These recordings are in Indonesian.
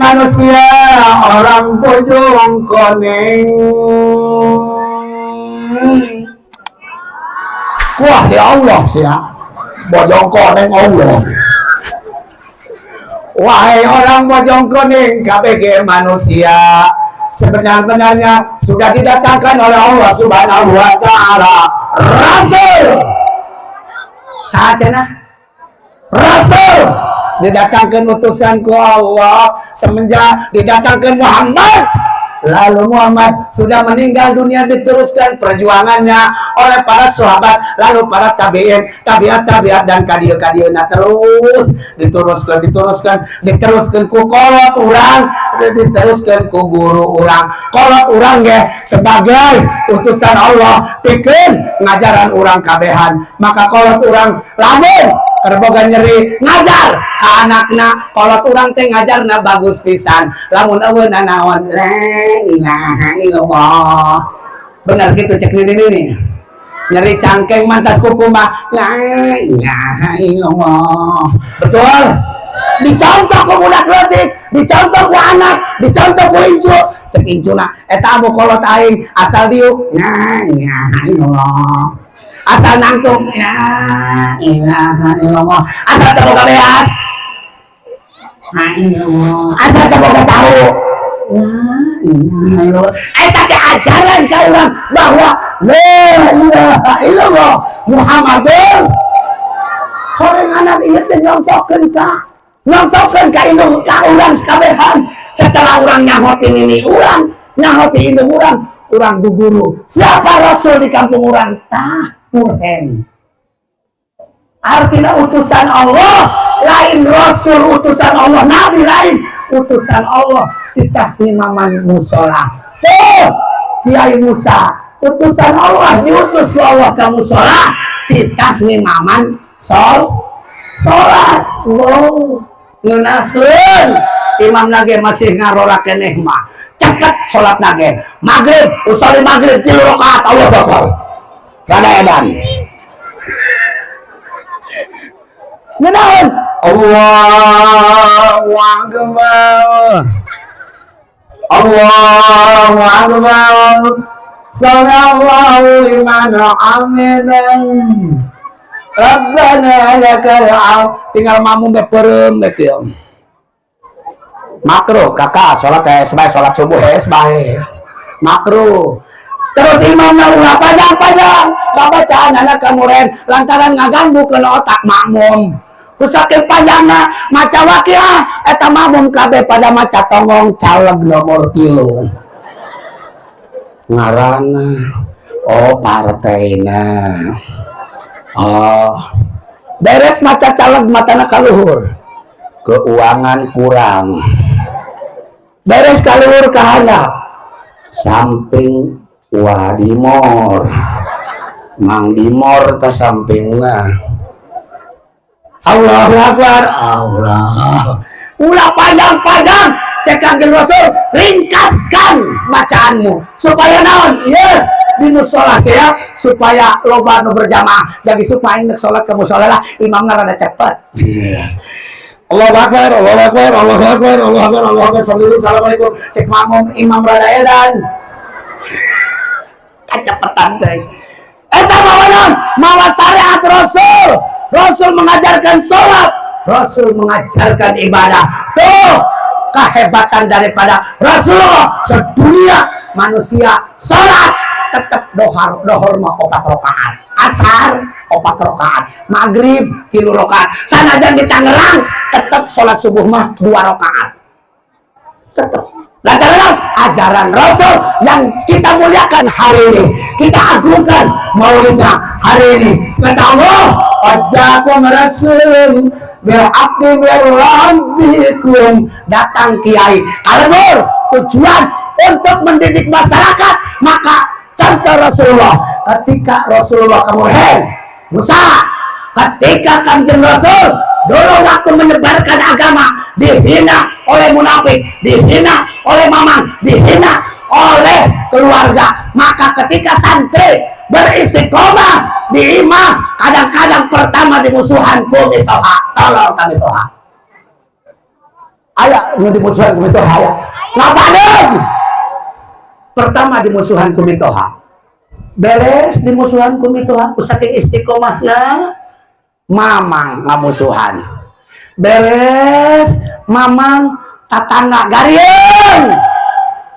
manusia orang bojong koneng. Wah di Allah sih ya, bojong koneng Allah. Wahai orang bojong koneng KBG manusia, sebenar-benarnya sudah didatangkan oleh Allah Subhanahu wa Ta'ala Rasul. Saatnya Rasul didatangkan utusanku Allah semenjak didatangkan Muhammad. Lalu Muhammad sudah meninggal dunia, diteruskan perjuangannya oleh para sahabat, lalu para tabi'in, tabiat dan kadia-kadiana terus diteruskan ku kolot urang, diteruskan ku guru urang. Kolot urang ya sebagai utusan Allah bikin ngajaran urang kabehan, maka kolot urang lamun kerboga nyeri ngajar ke anakna, kolot urang teh ngajarna bagus pisan, lamun eueuna naon la ilaha illallah. Benar gitu cek ini nyeri cangkeng mantas kuku mah la ilaha illallah. Betul? Dicontoh ku budak leutik, dicontoh ku anak, dicontoh ku incu. Cek incuna eta amu kolot aing asal diuk la ilaha illallah. Asal nangtung la ilaha illallah. Asal terboga beas la illallah. Asal terboga tahu la ilaha illallah. Eta teh ajaran ka urang bahwa la ilaha illallah Muhammadur horeng anak ieu teh nyontokeun ka indung ka urang kabehan. Setelah urang nyahotin ini urang, nyahotin indung urang guguru siapa Rasul di kampung urang tah Qur'an. Artinya utusan Allah lain, Rasul utusan Allah, Nabi lain utusan Allah. Titah imaman musola tuh Kiai Musa utusan Allah, diutus ke Allah ke musola, titah imaman sholat. Wow, ngeunahkeun imam nage masih ngarora keneh mah cepet sholat nage maghrib usali maghrib 3 rakaat Allah Akbar rada edan ngenaon Allahu Akbar Allahu Akbar sallallahu liman hamidah Rabbana lakal hamd. Tinggal mamum beperem betul makruh kakak sholat sebagai sholat subuh sebagai makruh. Terus imamnya ulah panjang bacaan anak kamuren lantaran ngaganggu ke otak makmum. Kusakin panjangna maca waqiah eta makmum kabeh pada maca tongong caleg nomor 3 ngaranna partaina beres maca caleg matana kaluhur keuangan kurang, beres kaluhur ke handap samping wadimor mang dimor ke sampingna Allahu Akbar Allah ulah panjang cek Kanjeng Rasul ringkaskan bacaanmu supaya naon ya di musola ya supaya loba nu berjamaah jadi supaya nek salat ke musola lah imamna rada cepet. Allahu Akbar, Allahu Akbar, Allahu Akbar, Allahu Akbar, Allahu Akbar, Assalamualaikum. Cek makmum imam rada edan. Kacepetan teh. Eta mawa syariat Rasul. Rasul mengajarkan sholat, Rasul mengajarkan ibadah. Tuh kehebatan daripada Rasulullah sedunia manusia. Sholat tetap dohor mah 4 rakaat, asar 4 rakaat, maghrib 3 rakaat. Sanajan di Tangerang tetap sholat subuh mah 2 rakaat. Tetap lantaran ajaran Rasul yang kita muliakan hari ini, kita agungkan maulidnya hari ini. Kata Allah, "Ajakum rasul bil haqqi min rabbikum." Datang kiai kalebur tujuan untuk mendidik masyarakat, maka contoh Rasulullah. Ketika Rasulullah kemudian Musa, ketika Kanjeng Rasul dulu waktu menyebarkan agama dihina oleh munafik, dihina oleh mamang, dihina oleh keluarga, maka ketika santri beristiqomah di imah, kadang-kadang pertama dimusuhan kami toha, tolong kami toha. Aya nu dimusuhan ku mitoha aya. Ngapadeug. Pertama dimusuhan ku mitoha. Beres dimusuhan ku mitoha ku saking istiqomahna mamang ngamusuhan. Beres mamang tatangga garieun.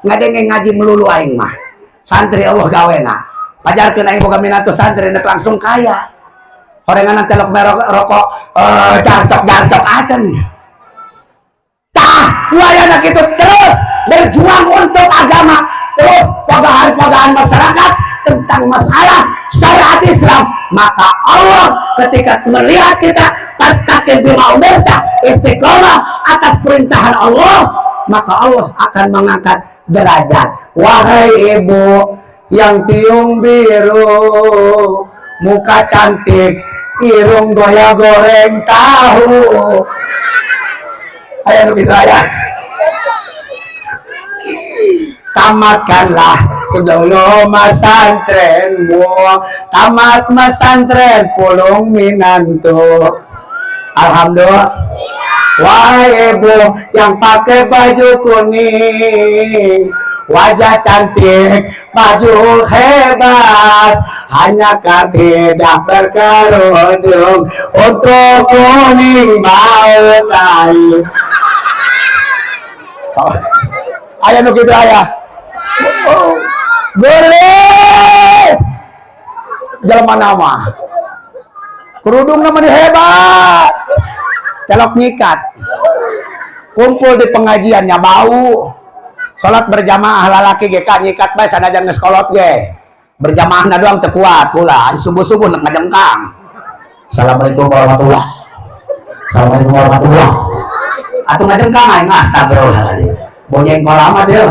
Ngadenge ngaji melulu aing mah. Santri Allah gawena. Pajarkeun aing boga minato santri nek langsung kaya. Horenganan telok merok rokok jarcok aja nih. Tah, wayana kitu terus berjuang untuk agama, terus pagahan-pagahan masyarakat tentang masalah syariat Islam. Maka Allah ketika melihat kita tastaqim bima umirta, istiqomah atas perintahan Allah, maka Allah akan mengangkat derajat. Wahai ibu yang tiung biru, muka cantik, irung goya goreng tahu. Ayo begitu ayah. Tamatkanlah sebelum masantrenmu, tamat masantren pulung minantu. Alhamdulillah. Wahai ibu yang pakai baju kuning, wajah cantik, baju hebat, hanya tidak berkerudung untuk kuning mau kayu. Ayah nu gitu ayah. Gelis jelema nama kerudung namanya hebat, telok nyikat, kumpul di pengajiannya bau. Salat berjamaah lalaki ge ka nyikat bae sanajan geus kolot ge. Berjamaahna doang teu kuat kula, subuh-subuh nek ngajengkang. Assalamualaikum warahmatullahi. Assalamualaikum warahmatullahi. Atuh ngajengkang aing astagfirullahaladzim. Bonyeng kolamat ya.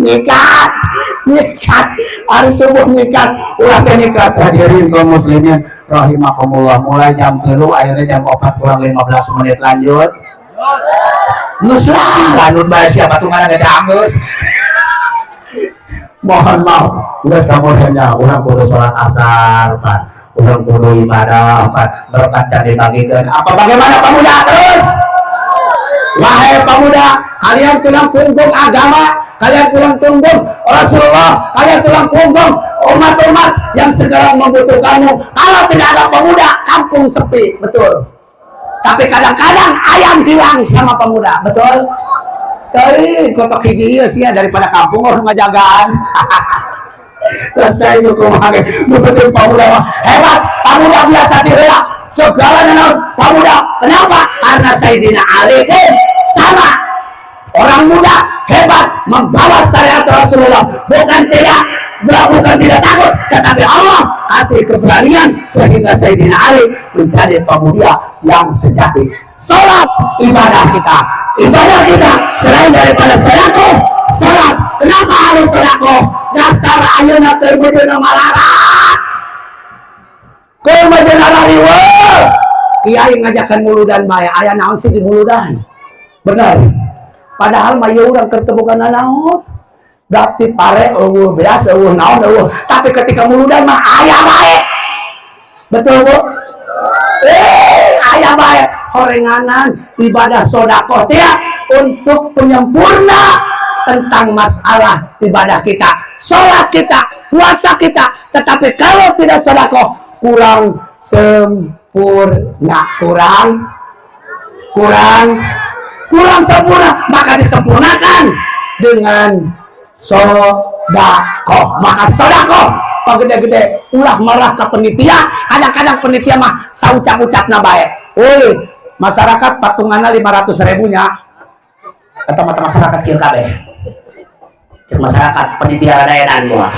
Nyikat, hari subuh nyikat, ulah teh nyikat. Hadirin kaum muslimin rahimakumullah, mulai jam 3 akhirnya jam 4 kurang 15 menit lanjut. Nus lah, lanjut bae siapa tuh mana gak anggus. Mohon maaf, geus kamuhnya urang kudu salat asar, Pak. Urang kudu ibadah, Pak. Berkaca dibagikeun. Apa bagaimana pemuda terus? Wahai pemuda, kalian tulang punggung agama, kalian tulang punggung Rasulullah, kalian tulang punggung umat-umat yang segera membutuhkanmu. Kalau tidak ada pemuda, kampung sepi, betul. Tapi kadang-kadang ayam hilang sama pemuda, betul? Tapi kotok hiji sih ya daripada kampung orang ngajagaan. Terus tadi itu kumaha betul pemuda hebat, pemuda biasa tidak. Segala pemuda, kenapa? Karena Sayyidina Ali sama orang muda hebat membawa syariat Rasulullah, bukan tidak takut, tetapi Allah kasih keberanian sehingga Sayyidina Ali menjadi pemuda yang sejati. Salat ibadah kita selain daripada sedekah, salat. Kenapa harus sedekah? Dasar ayeuna teu bejeuna malarat. Kau majenar riwa kiai ngajakan muludan bae aya naon sih di muludan. Benar. Padahal mah ieu urang keur teu boga nanaon. Dapti pare eueuh beas eueuh naon eueuh, tapi ketika muludan mah aya bae. Betul, Bu? Aya bae horenganan ibadah sedekah teh untuk penyempurna tentang masalah ibadah kita, salat kita, puasa kita. Tetapi kalau tidak sedekah kurang sempurna, kurang sempurna, maka disempurnakan dengan sedekah. Maka sedekah pagede-gede ulah marah ke penitia. Kadang-kadang penitia mah saucap-ucapna bae. Woi, masyarakat patunganna 500.000 nya. Eta mah masyarakat kieu kabeh. Masyarakat penitia daenan gua.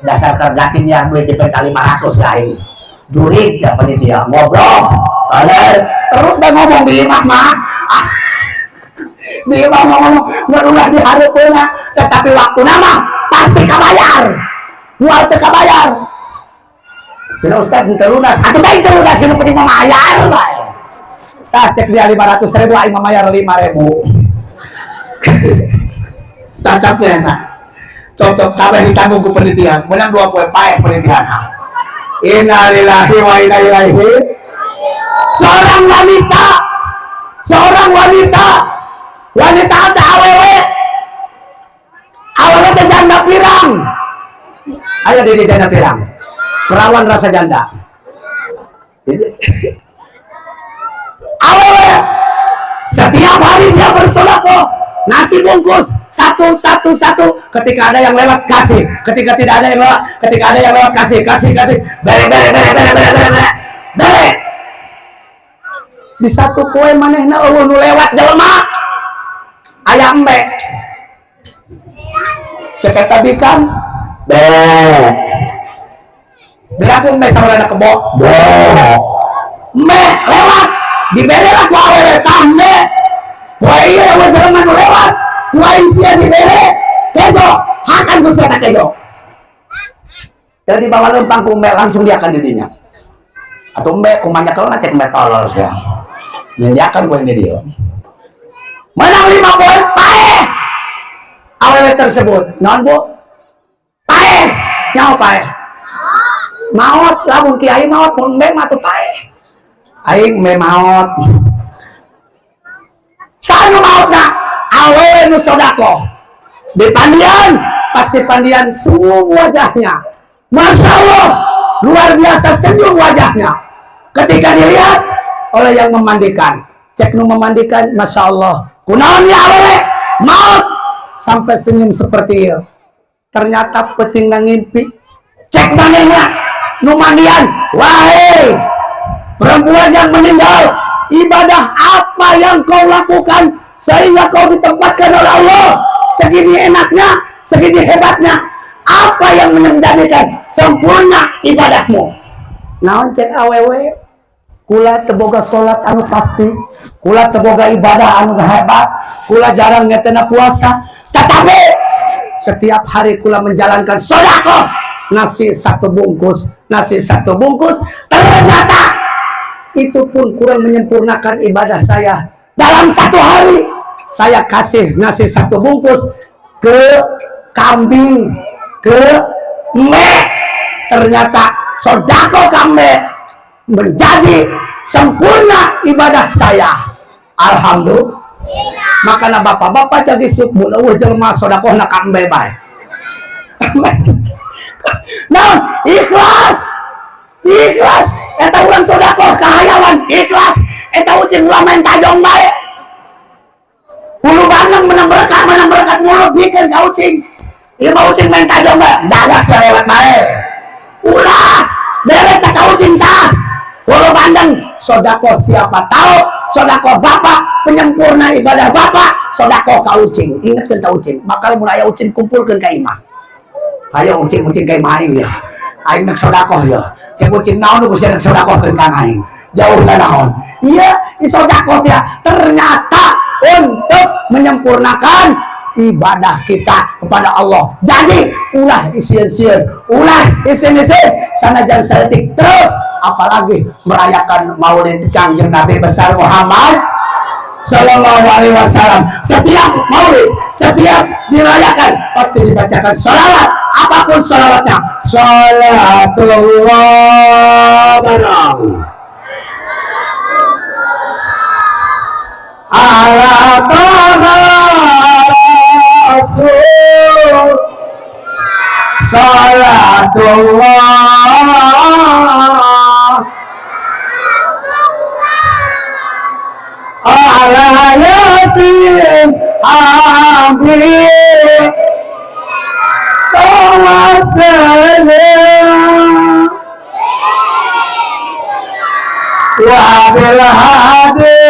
Dasar kerja tinjang duit di peta 500 lain jurig ya penitia ngobrol terus bang ngomong di imam mah di imam ngomong berulah di hari punya, tetapi waktu nama pasti kabayar mual teu kabayar cina ustad ente lunas atuh teh ente lunas kinu penting mamayar bae tah cek dia 500.000 aing mamayar 5.000 cacapnya eta cocok kabeh ditanggung ku penelitian menang 2 poe paeh penelitian. Innalillahi wa inna ilaihi. Seorang wanita seorang wanita ada awewe teh janda pirang. Ayo di janda pirang, perawan rasa janda. Awewe setiap hari dia bersedekah, nasi bungkus satu. Ketika ada yang lewat kasih, ketika tidak ada yang lewat, ketika ada yang lewat kasih. Bere. Di satu kue manehna eueuh nu lewat jelema aya embe. Cek eta bikan be. Biraku embe sabaraha kebo. Be. Embe lewat dibere lah ku awewe tambe. Poe ieu jelema nu lewat, ku aing sia dibere. Kejo, hakan ku sia kejo. Jadi bawa lempang ku embe langsung dia akan didinya. Atau embe ku manyakelna cek embe tolol sia. Nyanyiakan gue ini dia menang 5 poin paeh awewe tersebut non bu paeh nyawa paeh maot lamun kiai maot pun mbak matu paeh aing mbak maot sanu maot na awewe nu sodako di pandian pasti pandian senyum wajahnya, Masya Allah luar biasa senyum wajahnya ketika dilihat oleh yang memandikan. Cek nu memandikan, Masya Allah kunaon ya awewe maut sampai senyum seperti itu. Ternyata peting ngimpi. Cek manehna nu mandian, wahai perempuan yang meninggal, ibadah apa yang kau lakukan sehingga kau ditempatkan oleh Allah segini enaknya, segini hebatnya, apa yang menjadikan sempurna ibadahmu? Naon cek awewe, kula teboga sholat anu pasti, kula teboga ibadah anu hebat, kula jarang ngetena puasa, tetapi setiap hari kula menjalankan sedekah nasi 1 bungkus, ternyata itu pun kurang menyempurnakan ibadah saya. Dalam 1 hari saya kasih nasi 1 bungkus ke kambing, ke me, ternyata sedekah kambing menjadi sempurna ibadah saya. Alhamdulillah. Makanya bapak-bapak jadi subul eueuh jelema sedekahna ka embe bae. Nah, ikhlas eta urang sedekah ka hayawan, ikhlas eta ucing ulah main tajong bae. Hulu bandeng menang berkat mulut bikin ka ucing. Ieu mah ucing main tajong bae, dadas lewat bae. Ulah deret ka ucing tah. Kalau bandeng, sodako siapa tahu, sodako bapak, penyempurna ibadah bapak, sodako ka ucing. Ingatkan ka ucing, bakal mulai ucing kumpulkan ka imah. Ayo ucing ka imah aing ya. Aing nak sodako ya. Cek ucing naon nu bisa nak sodako ke kang aing. Jauh na naon. Iya, di sodako dia ternyata untuk menyempurnakan ibadah kita kepada Allah. Jadi ulah isien sanajan saeutik terus, apalagi merayakan Maulid Kangjeng Nabi besar Muhammad Sallallahu Alaihi Wasallam. Setiap Maulid, setiap dirayakan pasti dibacakan sholawat, apapun sholawatnya. Sholatullah barang ala Taha Rasul, Salatullah ala Yasin Habib Tawassalam wa bil hadi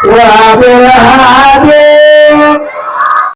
wa bil hadi